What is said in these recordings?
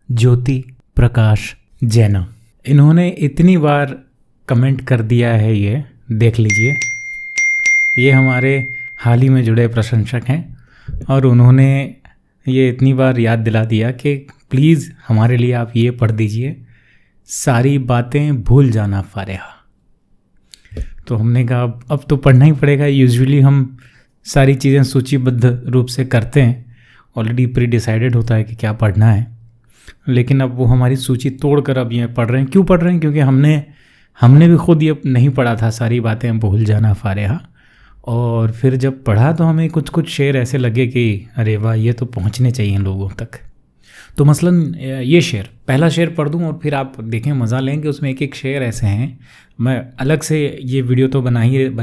ज्योति प्रकाश जैना। इन्होंने इतनी बार कमेंट कर दिया है, ये देख लीजिए। ये हमारे हाल ही में जुड़े प्रशंसक हैं और उन्होंने ये इतनी बार याद दिला दिया कि प्लीज़ हमारे लिए आप ये पढ़ दीजिए, सारी बातें भूल जाना फारेहा। तो हमने कहा अब तो पढ़ना ही पड़ेगा। यूजुअली हम सारी चीज़ें सूचीबद्ध रूप से करते हैं, ऑलरेडी प्री डिसाइडेड होता है कि क्या पढ़ना है, लेकिन अब वो हमारी सूची तोड़कर अब ये पढ़ रहे हैं। क्यों पढ़ रहे हैं? क्योंकि हमने भी खुद ये नहीं पढ़ा था, सारी बातें भूल जाना फारेहा। और फिर जब पढ़ा तो हमें कुछ कुछ शेर ऐसे लगे कि अरे वाह, ये तो पहुंचने चाहिए लोगों तक। तो मसलन ये शेर, पहला शेर पढ़ दूं और फिर आप देखें, मज़ा लेंगे। उसमें एक एक शेर ऐसे हैं, मैं अलग से ये वीडियो तो बना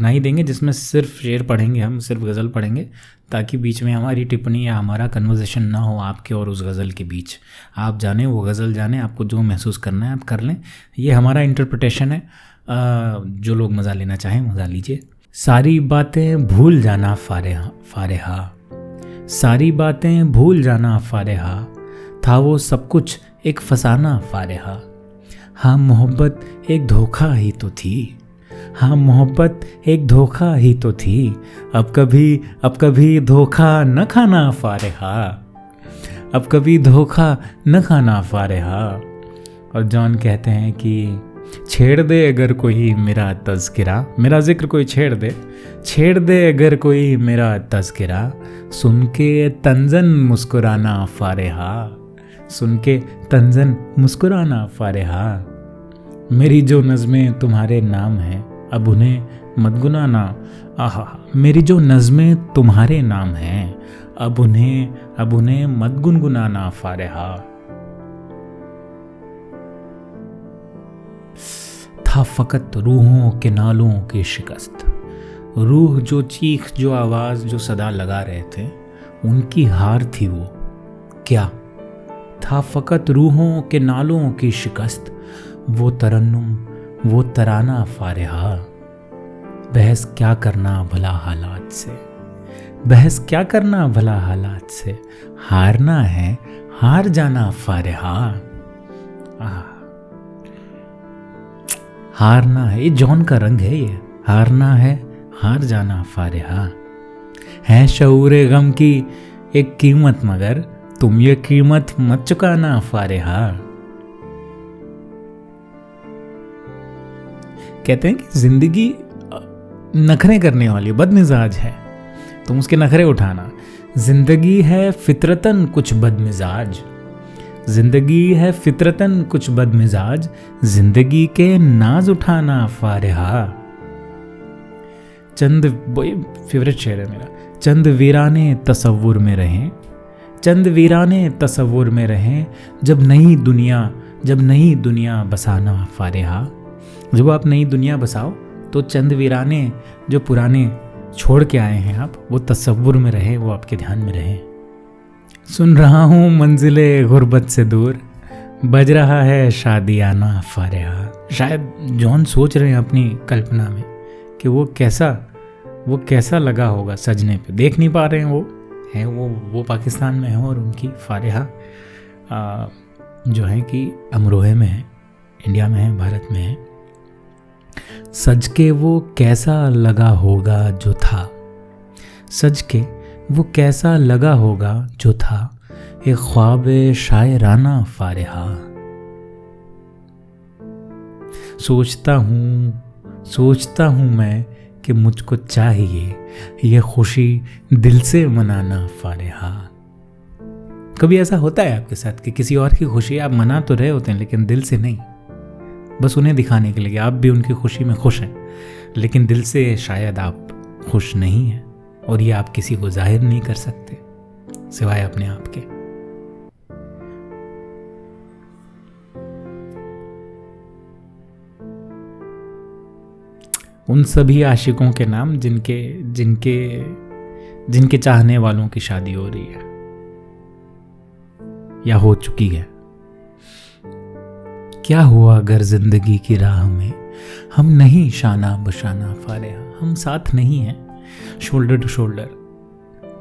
ही देंगे जिसमें सिर्फ शेर पढ़ेंगे, हम सिर्फ गज़ल पढ़ेंगे, ताकि बीच में हमारी टिप्पणी या हमारा कन्वर्सेशन ना हो आपके और उस गज़ल के बीच। आप जाने, वो गज़ल जाने, आपको जो महसूस करना है आप कर लें। ये हमारा इंटरप्रिटेशन है। जो लोग मज़ा लेना चाहें मज़ा लीजिए। सारी बातें भूल जाना फारेहा, सारी बातें भूल जाना फारेहा, था वो सब कुछ एक फसाना फारेहा। हाँ मोहब्बत एक धोखा ही तो थी, हाँ मोहब्बत एक धोखा ही तो थी, अब कभी धोखा न खाना फारेहा, अब कभी धोखा न खाना फारेहा। और जॉन कहते हैं कि छेड़ दे अगर कोई मेरा तज़किरा, मेरा जिक्र कोई छेड़ दे अगर कोई मेरा तज़किरा, सुन के तंजन मुस्कुराना फारेहा, सुन के तंजन मुस्कुराना फारेहा। मेरी जो नज़में तुम्हारे नाम हैं, अब उन्हें मत गुनाना, आहा। मेरी जो नज़में तुम्हारे नाम हैं, अब उन्हें मत गुनगुनाना फारेहा। था फ़कत रूहों के नालों की शिकस्त, रूह जो चीख, जो आवाज़, जो सदा लगा रहे थे, उनकी हार थी वो। क्या था फ़कत रूहों के नालों की शिकस्त, वो तरन्नुम, वो तराना फारेहा। बहस क्या करना भला हालात से, बहस क्या करना भला हालात से, हारना है हार जाना फारेहा। हारना है, ये जॉन का रंग है, ये हारना है हार जाना फारेहा। है शऊरे गम की एक कीमत, मगर तुम ये कीमत मत चुकाना फारेहा। कहते हैं कि जिंदगी नखरे करने वाली बदमिजाज है, तुम उसके नखरे उठाना। जिंदगी है फितरतन कुछ बदमिजाज, जिंदगी है फितरतन कुछ बदमिजाज, जिंदगी के नाज उठाना फारेहा। चंद, फेवरेट शेर है मेरा। चंद वीराने तसव्वुर में रहें, चंद वीराने तसव्वुर में रहें, जब नई दुनिया बसाना फारेहा। जब आप नई दुनिया बसाओ तो चंद वीराने जो पुराने छोड़ के आए हैं आप, वो तसव्वुर में रहे, वो आपके ध्यान में रहे। सुन रहा हूँ मंजिले गुर्बत से दूर, बज रहा है शादियाना फारेहा। शायद जॉन सोच रहे हैं अपनी कल्पना में कि वो कैसा लगा होगा सजने पे। देख नहीं पा रहे हैं, वो पाकिस्तान में है और उनकी फारेहा जो है कि अमरोहे में है, इंडिया में है, भारत में है। सज के वो कैसा लगा होगा जो था, सज के वो कैसा लगा होगा जो था, एक ख्वाब शायराना फारेहा। सोचता हूँ मैं कि मुझको चाहिए ये खुशी दिल से मनाना फारेहा। कभी ऐसा होता है आपके साथ कि किसी और की खुशी आप मना तो रहे होते हैं लेकिन दिल से नहीं, बस उन्हें दिखाने के लिए आप भी उनकी खुशी में खुश हैं, लेकिन दिल से शायद आप खुश नहीं हैं, और ये आप किसी को जाहिर नहीं कर सकते सिवाय अपने आप के। उन सभी आशिकों के नाम जिनके चाहने वालों की शादी हो रही है या हो चुकी है। क्या हुआ अगर जिंदगी की राह में हम नहीं शाना बशाना फारेहा, हम साथ नहीं हैं, शोल्डर टू शोल्डर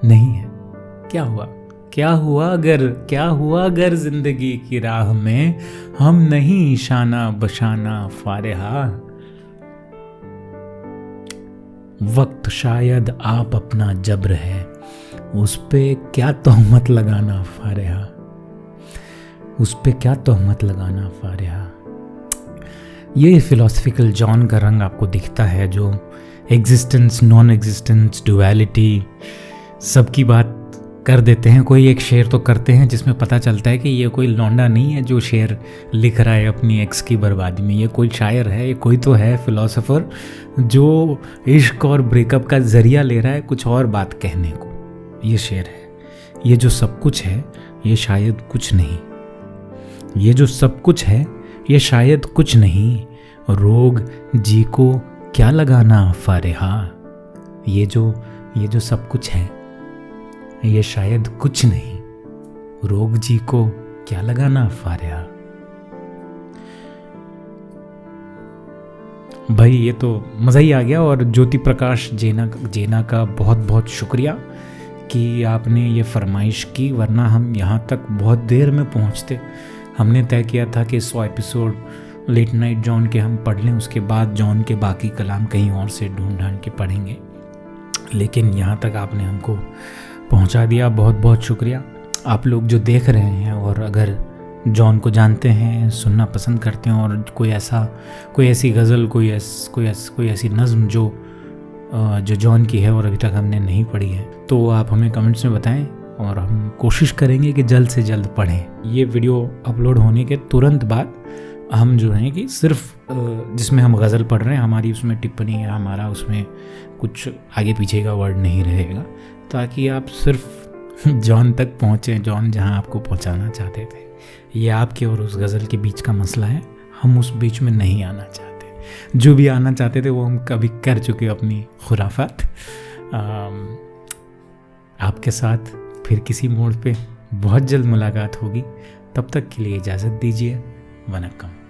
नहीं है। क्या हुआ क्या हुआ अगर जिंदगी की राह में हम नहीं शाना बशाना फारेहा। वक्त शायद आप अपना जब्र है, उस पे क्या तोहमत लगाना फारेहा, उस पे क्या तोहमत लगाना फारेहा। ये फिलोसफिकल जॉन का रंग आपको दिखता है, जो एग्जिस्टेंस, नॉन एग्जिस्टेंस, डुअलिटी सबकी बात कर देते हैं। कोई एक शेर तो करते हैं जिसमें पता चलता है कि ये कोई लौंडा नहीं है जो शेर लिख रहा है अपनी एक्स की बर्बादी में, ये कोई शायर है, ये कोई तो है फिलोसोफर जो इश्क और ब्रेकअप का जरिया ले रहा है कुछ और बात कहने को। ये शेर है। ये जो सब कुछ है ये शायद कुछ नहीं, ये जो सब कुछ है ये शायद कुछ नहीं, रोग जी को क्या लगाना फारेहा। ये जो सब कुछ है ये शायद कुछ नहीं, रोग जी को क्या लगाना फारेहा। भाई ये तो मज़ा ही आ गया। और ज्योति प्रकाश जेना का बहुत बहुत शुक्रिया कि आपने ये फरमाइश की, वरना हम यहाँ तक बहुत देर में पहुँचते। हमने तय किया था कि 100 एपिसोड लेट नाइट जॉन के हम पढ़ लें, उसके बाद जॉन के बाकी कलाम कहीं और से ढूंढ ढांढ के पढ़ेंगे, लेकिन यहाँ तक आपने हमको पहुँचा दिया। बहुत बहुत शुक्रिया। आप लोग जो देख रहे हैं और अगर जॉन को जानते हैं, सुनना पसंद करते हैं और कोई ऐसी गज़ल, कोई ऐसी नज़्म जो जॉन की है और अभी तक हमने नहीं पढ़ी है, तो आप हमें कमेंट्स में बताएं और हम कोशिश करेंगे कि जल्द से जल्द पढ़ें। ये वीडियो अपलोड होने के तुरंत बाद हम जो हैं कि सिर्फ जिसमें हम गज़ल पढ़ रहे हैं हमारी उसमें टिप्पणी या हमारा उसमें कुछ आगे पीछे का वर्ड नहीं रहेगा, ताकि आप सिर्फ जॉन तक पहुँचें, जॉन जहाँ आपको पहुँचाना चाहते थे। ये आपके और उस गज़ल के बीच का मसला है, हम उस बीच में नहीं आना चाहते। जो भी आना चाहते थे वो हम कभी कर चुके अपनी खुराफात। आपके साथ फिर किसी मोड़ पे बहुत जल्द मुलाकात होगी, तब तक के लिए इजाज़त दीजिए। वनक्कम।